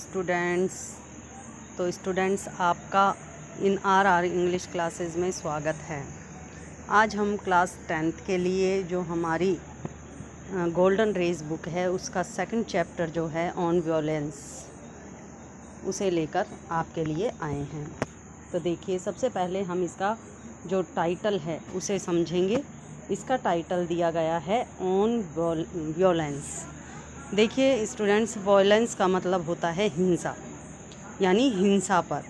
Students. तो students, आपका इन are English classes में स्वागत है। आज हम क्लास 10th के लिए जो हमारी गोल्डन रेज बुक है उसका सेकंड चैप्टर जो है ऑन वॉयलेंस, उसे लेकर आपके लिए आए हैं। तो देखिए, सबसे पहले हम इसका जो टाइटल है उसे समझेंगे। इसका टाइटल दिया गया है ऑन वॉयलेंस। देखिए स्टूडेंट्स, वॉयलेंस का मतलब होता है हिंसा, यानी हिंसा पर।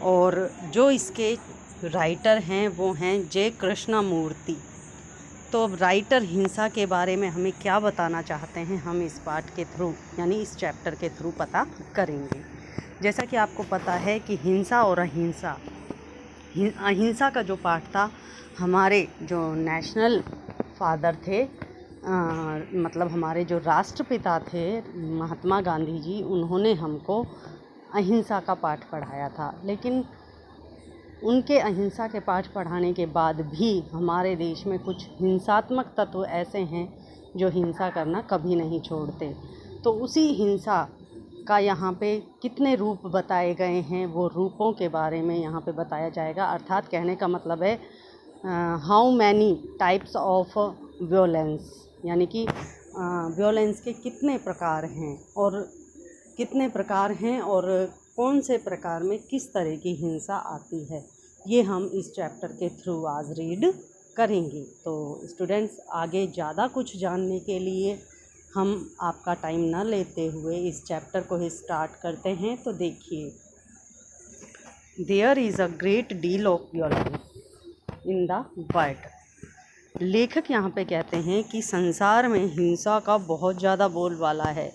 और जो इसके राइटर हैं वो हैं जे कृष्णमूर्ति। तो अब राइटर हिंसा के बारे में हमें क्या बताना चाहते हैं, हम इस पार्ट के थ्रू यानी इस चैप्टर के थ्रू पता करेंगे। जैसा कि आपको पता है कि हिंसा और अहिंसा, अहिंसा का जो पार्ट था, हमारे जो नेशनल फादर थे, मतलब हमारे जो राष्ट्रपिता थे महात्मा गांधी जी, उन्होंने हमको अहिंसा का पाठ पढ़ाया था। लेकिन उनके अहिंसा के पाठ पढ़ाने के बाद भी हमारे देश में कुछ हिंसात्मक तत्व ऐसे हैं जो हिंसा करना कभी नहीं छोड़ते। तो उसी हिंसा का यहाँ पे कितने रूप बताए गए हैं, वो रूपों के बारे में यहाँ पे बताया जाएगा। अर्थात कहने का मतलब है how many types of violence, यानी कि वॉयलेंस के कितने प्रकार हैं और कौन से प्रकार में किस तरह की हिंसा आती है, ये हम इस चैप्टर के थ्रू आज रीड करेंगे। तो स्टूडेंट्स, आगे ज़्यादा कुछ जानने के लिए हम आपका टाइम न लेते हुए इस चैप्टर को ही स्टार्ट करते हैं। तो देखिए, there is a great deal of violence in the world. लेखक यहाँ पे कहते हैं कि संसार में हिंसा का बहुत ज़्यादा बोलबाला है।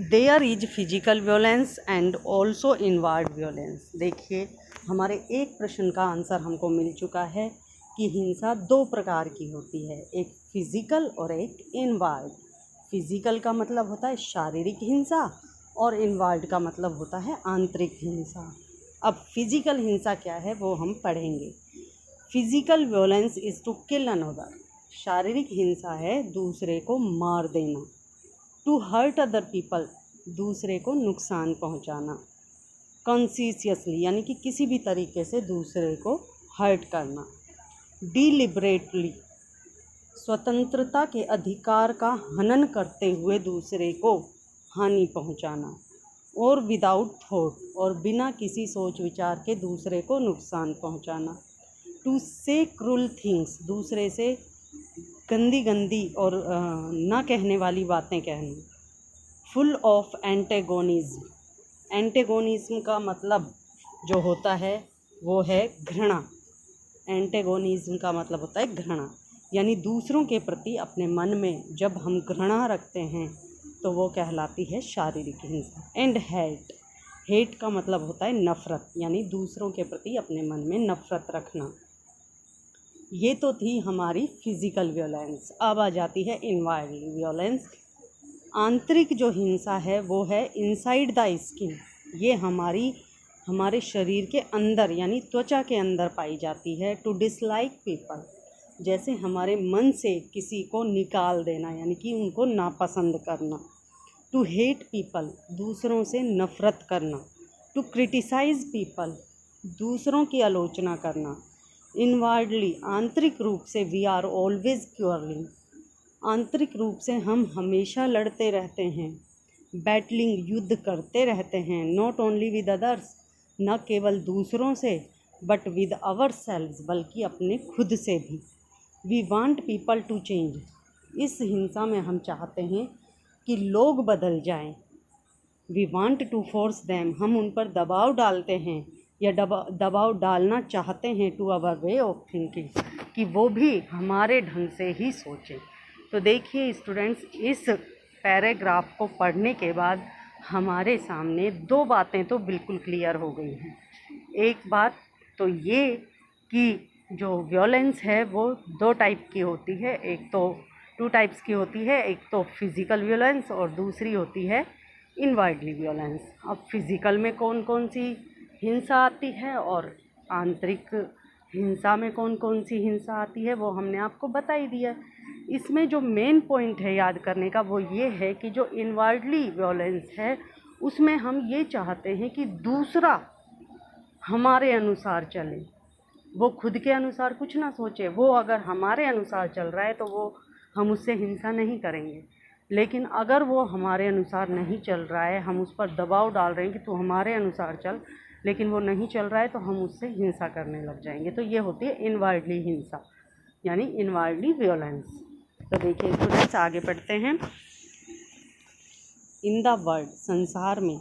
There is physical violence and also inward violence. देखिए, हमारे एक प्रश्न का आंसर हमको मिल चुका है कि हिंसा दो प्रकार की होती है, एक फिजिकल और एक इनवर्ड। फिजिकल का मतलब होता है शारीरिक हिंसा और इनवर्ड का मतलब होता है आंतरिक हिंसा। अब फिजिकल हिंसा क्या है वो हम पढ़ेंगे। Physical violence is to kill another. शारीरिक हिंसा है दूसरे को मार देना। टू हर्ट अदर पीपल, दूसरे को नुकसान पहुंचाना। कॉन्शियसली, यानी कि किसी भी तरीके से दूसरे को हर्ट करना। डिलिबरेटली, स्वतंत्रता के अधिकार का हनन करते हुए दूसरे को हानि पहुंचाना। और विदाउट थॉट, और बिना किसी सोच विचार के दूसरे को नुकसान पहुंचाना। टू से क्रूल थिंग्स, दूसरे से गंदी और ना कहने वाली बातें कहना। फुल ऑफ एंटेगोनिज्म, एंटेगोनिज्म का मतलब जो होता है वो है घृणा। एंटेगोनिज्म का मतलब होता है घृणा, यानी दूसरों के प्रति अपने मन में जब हम घृणा रखते हैं तो वो कहलाती है शारीरिक हिंसा। एंड हेट, हेट का मतलब होता है नफ़रत, यानी दूसरों के प्रति अपने मन में नफ़रत रखना। ये तो थी हमारी फिजिकल वॉयलेंस। अब आ जाती है इनवर्ड वॉयलेंस। आंतरिक जो हिंसा है वो है इनसाइड द स्किन। ये हमारे शरीर के अंदर यानी त्वचा के अंदर पाई जाती है। टू डिसलाइक पीपल, जैसे हमारे मन से किसी को निकाल देना, यानी कि उनको नापसंद करना। टू हेट पीपल, दूसरों से नफ़रत करना। टू क्रिटिसाइज़ पीपल, दूसरों की आलोचना करना। इनवर्डली, आंतरिक रूप से वी आर ऑलवेज क्यूरलिंग, आंतरिक रूप से हम हमेशा लड़ते रहते हैं। बैटलिंग, युद्ध करते रहते हैं। नॉट ओनली विद अदर्स, न केवल दूसरों से, बट विद आवर सेल्व्स, बल्कि अपने खुद से भी। We want people to change, इस हिंसा में हम चाहते हैं कि लोग बदल जाएं। We want to force them, हम उन पर दबाव डालते हैं या दबाव डालना चाहते हैं। To our way of thinking, कि वो भी हमारे ढंग से ही सोचें। तो देखिए स्टूडेंट्स, इस पैराग्राफ को पढ़ने के बाद हमारे सामने दो बातें तो बिल्कुल क्लियर हो गई हैं। एक बात तो ये कि जो वॉयलेंस है वो दो टाइप की होती है, एक तो टू टाइप्स की होती है, एक तो फिजिकल वॉयलेंस और दूसरी होती है इनवर्डली वॉयलेंस। अब फिजिकल में कौन कौन सी हिंसा आती है और आंतरिक हिंसा में कौन कौन सी हिंसा आती है वो हमने आपको बता ही दिया। इसमें जो मेन पॉइंट है याद करने का वो ये है कि जो इनवर्डली वॉयलेंस है उसमें हम ये चाहते हैं कि दूसरा हमारे अनुसार चले, वो खुद के अनुसार कुछ ना सोचे। वो अगर हमारे अनुसार चल रहा है तो वो हम उससे हिंसा नहीं करेंगे, लेकिन अगर वो हमारे अनुसार नहीं चल रहा है, हम उस पर दबाव डाल रहे हैं कि तू हमारे अनुसार चल, लेकिन वो नहीं चल रहा है, तो हम उससे हिंसा करने लग जाएंगे। तो ये होती है इनवर्डली हिंसा, यानी इनवर्डली वियोलेंस। तो देखिए स्टूडेंट्स, आगे पढ़ते हैं। इन द वर्ल्ड, संसार में,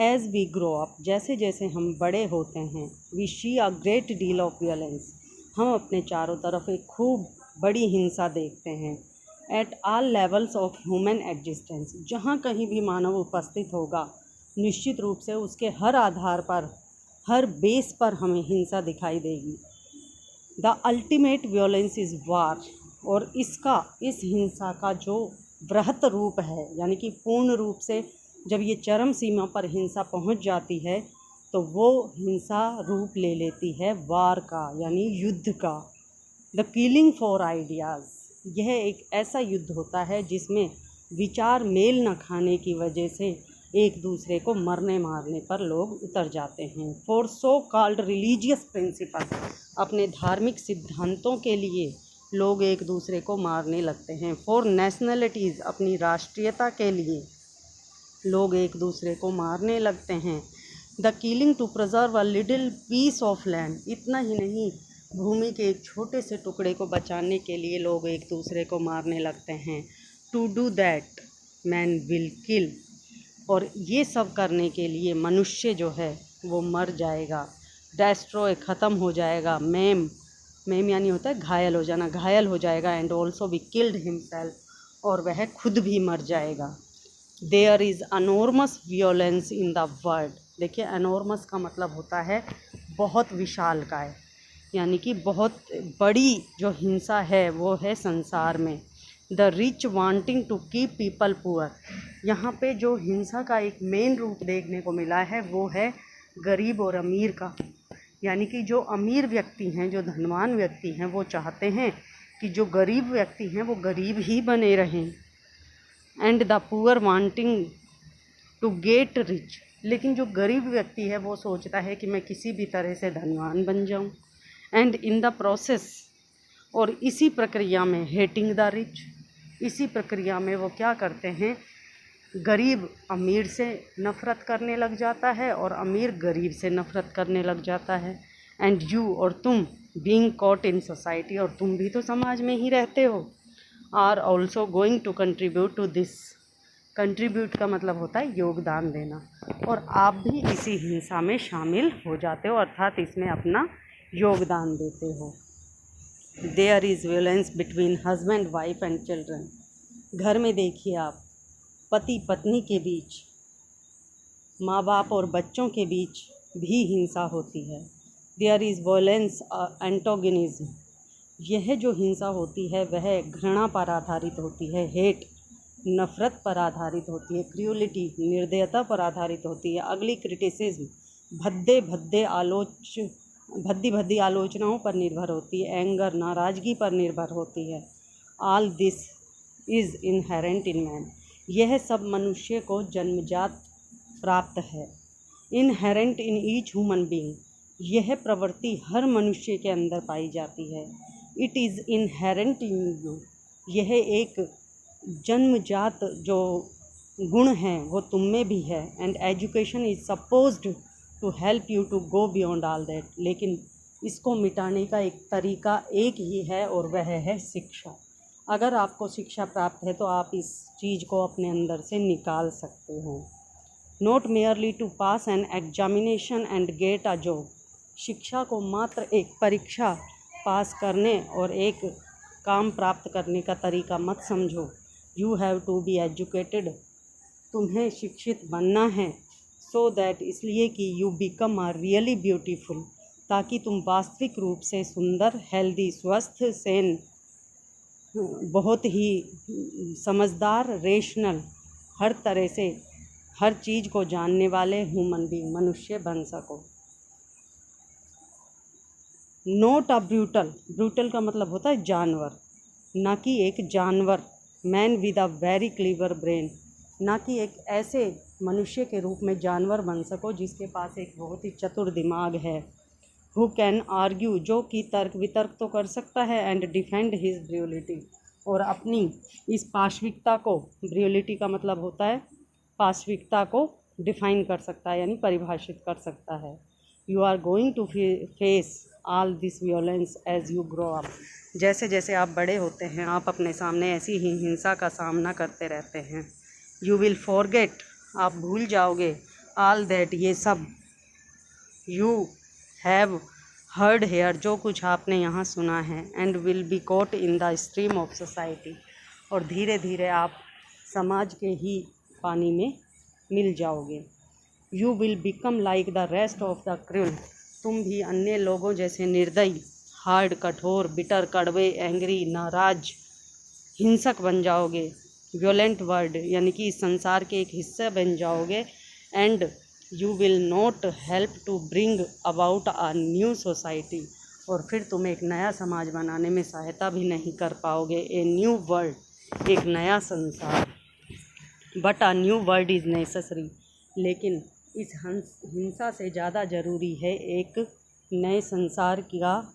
एज वी ग्रो अप, जैसे जैसे हम बड़े होते हैं, we see a great deal of violence, हम अपने चारों तरफ एक खूब बड़ी हिंसा देखते हैं। At all levels of human existence, जहाँ कहीं भी मानव उपस्थित होगा, निश्चित रूप से उसके हर आधार पर, हर बेस पर हमें हिंसा दिखाई देगी। द अल्टीमेट वियोलेंस इज़ वार, और इस हिंसा का जो वृहत रूप है, यानी कि पूर्ण रूप से जब ये चरम सीमा पर हिंसा पहुंच जाती है तो वो हिंसा रूप ले लेती है वार का, यानी युद्ध का। द किलिंग फॉर आइडियाज़, यह एक ऐसा युद्ध होता है जिसमें विचार मेल न खाने की वजह से एक दूसरे को मरने मारने पर लोग उतर जाते हैं। For so called religious principle, अपने धार्मिक सिद्धांतों के लिए लोग एक दूसरे को मारने लगते हैं। फॉर नेशनलिटीज़, अपनी राष्ट्रीयता के लिए लोग एक दूसरे को मारने लगते हैं। The killing to preserve a little piece of land, इतना ही नहीं, भूमि के एक छोटे से टुकड़े को बचाने के लिए लोग एक दूसरे को मारने लगते हैं। To do that man will kill, और ये सब करने के लिए मनुष्य जो है वो मर जाएगा। डेस्ट्रॉय, ख़त्म हो जाएगा। मैम यानी होता है घायल हो जाना, घायल हो जाएगा। And also be killed himself, और वह खुद भी मर जाएगा। There is enormous violence in the world, देखिए अनोर्मस का मतलब होता है बहुत विशालकाय, यानी कि बहुत बड़ी जो हिंसा है वो है संसार में। The rich wanting to keep people poor, यहाँ पे जो हिंसा का एक मेन रूप देखने को मिला है वो है गरीब और अमीर का, यानी कि जो अमीर व्यक्ति हैं, जो धनवान व्यक्ति हैं, वो चाहते हैं कि जो गरीब व्यक्ति हैं वो गरीब ही बने रहें। And the poor wanting to get rich, लेकिन जो गरीब व्यक्ति है वो सोचता है कि मैं किसी भी तरह से धनवान बन जाऊं। एंड इन द प्रोसेस, और इसी प्रक्रिया में हेटिंग द रिच, इसी प्रक्रिया में वो क्या करते हैं, गरीब अमीर से नफ़रत करने लग जाता है और अमीर गरीब से नफ़रत करने लग जाता है। एंड यू, और तुम, बीइंग कॉट इन सोसाइटी, और तुम भी तो समाज में ही रहते हो, are also going to contribute to this, contribute का मतलब होता है योगदान देना, और आप भी इसी हिंसा में शामिल हो जाते हो, अर्थात इसमें अपना योगदान देते हो। There is violence between husband, wife and children, घर में देखिए आप, पति पत्नी के बीच, माँ बाप और बच्चों के बीच भी हिंसा होती है। देयर इज़ वॉयलेंस एंटोगनिज्म, यह जो हिंसा होती है वह घृणा पर आधारित होती है, हेट नफ़रत पर आधारित होती है, क्रूएलिटी निर्दयता पर आधारित होती है, अगली क्रिटिसिज्म भद्दी आलोचनाओं पर निर्भर होती है, एंगर नाराज़गी पर निर्भर होती है। All this is inherent in man, यह सब मनुष्य को जन्मजात प्राप्त है। Inherent in each human being, यह प्रवृत्ति हर मनुष्य के अंदर पाई जाती है। It is inherent in you, यह एक जन्मजात जो गुण है वो तुम में भी है। And education is supposed to help you to go beyond all that, लेकिन इसको मिटाने का एक तरीका एक ही है और वह है शिक्षा। अगर आपको शिक्षा प्राप्त है तो आप इस चीज़ को अपने अंदर से निकाल सकते हो। Not merely to pass an examination and get a job, शिक्षा को मात्र एक परीक्षा पास करने और एक काम प्राप्त करने का तरीका मत समझो। You have to be educated, तुम्हें शिक्षित बनना है, सो दैट, इसलिए कि you become a really beautiful, ताकि तुम वास्तविक रूप से सुंदर, हेल्दी, स्वस्थ, सेन, बहुत ही समझदार, रेशनल, हर तरह से हर चीज़ को जानने वाले ह्यूमन बीइंग, मनुष्य बन सको। नोट अ ब्रूटल, ब्रूटल का मतलब होता है जानवर, ना कि एक जानवर। Man with a very clever brain, ना कि एक ऐसे मनुष्य के रूप में जानवर बन सको जिसके पास एक बहुत ही चतुर दिमाग है। हु कैन आर्ग्यू, जो कि तर्क वितर्क तो कर सकता है, एंड डिफेंड हिज ब्रियोलिटी, और अपनी इस पाशविकता को, ब्रियोलिटी का मतलब होता है पाशविकता को डिफाइन कर सकता है यानी परिभाषित कर सकता है। You are going to face all this violence as you grow up, जैसे जैसे आप बड़े होते हैं आप अपने सामने ऐसी ही हिंसा का सामना करते रहते हैं। यू विल फॉरगेट, आप भूल जाओगे, ऑल दैट, ये सब, यू हैव हर्ड हेयर, जो कुछ आपने यहाँ सुना है, and will be caught in the stream of society, और धीरे धीरे आप समाज के ही पानी में मिल जाओगे। You will become like the rest of the cruel, तुम भी अन्य लोगों जैसे निर्दयी, हार्ड, कठोर, बिटर, कड़वे, एंग्री, नाराज, हिंसक बन जाओगे। वियोलेंट वर्ड यानी कि इस संसार के एक हिस्से बन जाओगे। And you will not help to bring about a new society, और फिर तुम एक नया समाज बनाने में सहायता भी नहीं कर पाओगे। ए न्यू वर्ल्ड, एक नया संसार। But a new world is necessary, लेकिन इस हिंसा से ज़्यादा ज़रूरी है एक नए संसार का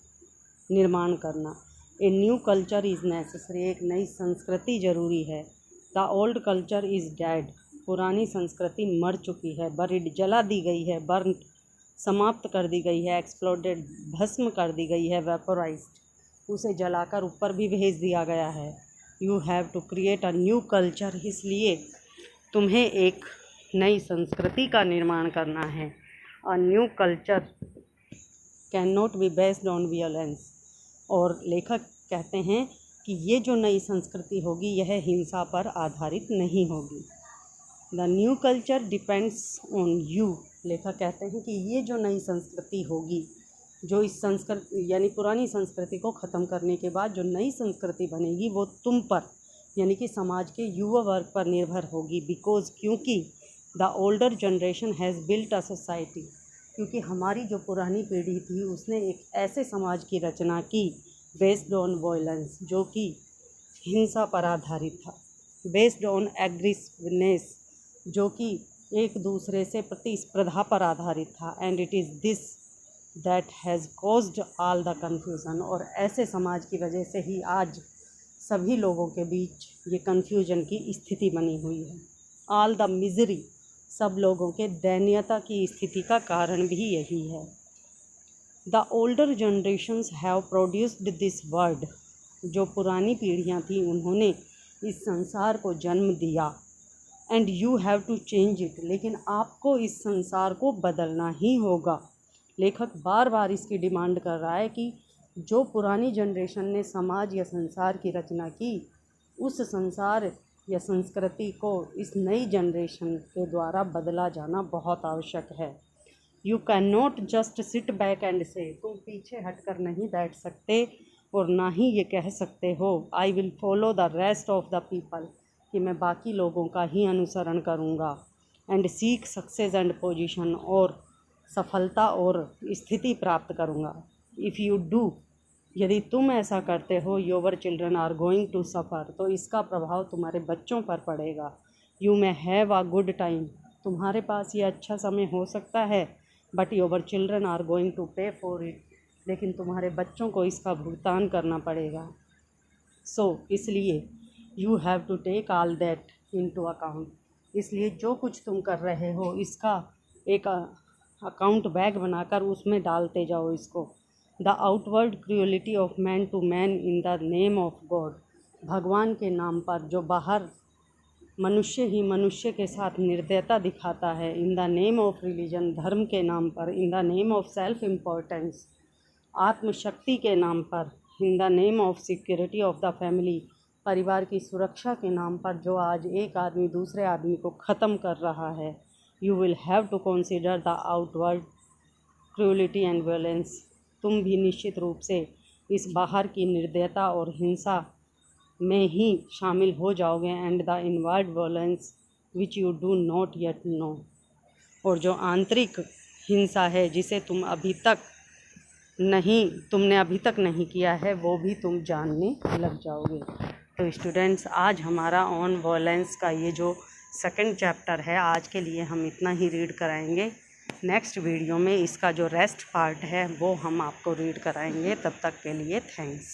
निर्माण करना। A new culture is necessary, एक नई संस्कृति ज़रूरी है। The old culture is dead, पुरानी संस्कृति मर चुकी है। बरिड, जला दी गई है। बर्न, समाप्त कर दी गई है। एक्सप्लोडेड, भस्म कर दी गई है। वेपोराइज्ड, उसे जलाकर ऊपर भी भेज दिया गया है। You have to create a new culture, इसलिए तुम्हें एक नई संस्कृति का निर्माण करना है। A new culture can not be based on violence, और लेखक कहते हैं कि ये जो नई संस्कृति होगी यह हिंसा पर आधारित नहीं होगी। The new culture depends on you, लेखक कहते हैं कि ये जो नई संस्कृति होगी, जो इस संस्कृति यानी पुरानी संस्कृति को ख़त्म करने के बाद जो नई संस्कृति बनेगी वो तुम पर यानी कि समाज के युवा वर्ग पर निर्भर होगी। बिकॉज, क्योंकि the older generation has built a society, क्योंकि हमारी जो पुरानी पीढ़ी थी उसने एक ऐसे समाज की रचना की बेस्ड ऑन वायलेंस, जो कि हिंसा पर आधारित था। बेस्ड ऑन एग्रेसिवनेस, जो कि एक दूसरे से प्रतिस्पर्धा पर आधारित था। And it is this that has caused all the confusion, और ऐसे समाज की वजह से ही आज सभी लोगों के बीच ये कन्फ्यूजन की स्थिति बनी हुई है। ऑल द मिजरी, सब लोगों के दयनीयता की स्थिति का कारण भी यही है। The older generations have produced this world, जो पुरानी पीढ़ियाँ थीं उन्होंने इस संसार को जन्म दिया। And you have to change it, लेकिन आपको इस संसार को बदलना ही होगा। लेखक बार बार इसकी डिमांड कर रहा है कि जो पुरानी जनरेशन ने समाज या संसार की रचना की, उस संसार या संस्कृति को इस नई जनरेशन के द्वारा बदला जाना बहुत आवश्यक है। You can not just sit back and से, तुम पीछे हटकर नहीं बैठ सकते और ना ही ये कह सकते हो I will follow the rest of the people, कि मैं बाकी लोगों का ही अनुसरण करूँगा। And seek success and position, और सफलता और स्थिति प्राप्त करूँगा। इफ़ यू डू, यदि तुम ऐसा करते हो, your children are going to suffer, तो इसका प्रभाव तुम्हारे बच्चों पर पड़ेगा। You may have a good time, तुम्हारे पास ये अच्छा समय हो सकता है, but your children are going to pay for it, लेकिन तुम्हारे बच्चों को इसका भुगतान करना पड़ेगा। इसलिए you have to take all that into account, इसलिए जो कुछ तुम कर रहे हो इसका एक अकाउंट बैग बनाकर उसमें डालते जाओ इसको। The outward cruelty of man to man in the name of God, भगवान के नाम पर जो बाहर मनुष्य ही मनुष्य के साथ निर्दयता दिखाता है। In the name of religion, धर्म के नाम पर। In the name of self importance, आत्मशक्ति के नाम पर। In the name of security of the family, परिवार की सुरक्षा के नाम पर जो आज एक आदमी दूसरे आदमी को ख़त्म कर रहा है। You will have to consider the outward cruelty and violence, तुम भी निश्चित रूप से इस बाहर की निर्दयता और हिंसा में ही शामिल हो जाओगे। And the inward violence which you do not yet know, और जो आंतरिक हिंसा है जिसे तुमने अभी तक नहीं किया है, वो भी तुम जानने लग जाओगे। तो स्टूडेंट्स, आज हमारा ऑन वायलेंस का ये जो सेकंड चैप्टर है। आज के लिए हम इतना ही रीड कराएंगे। नेक्स्ट वीडियो में इसका जो रेस्ट पार्ट है वो हम आपको रीड कराएंगे। तब तक के लिए थैंक्स।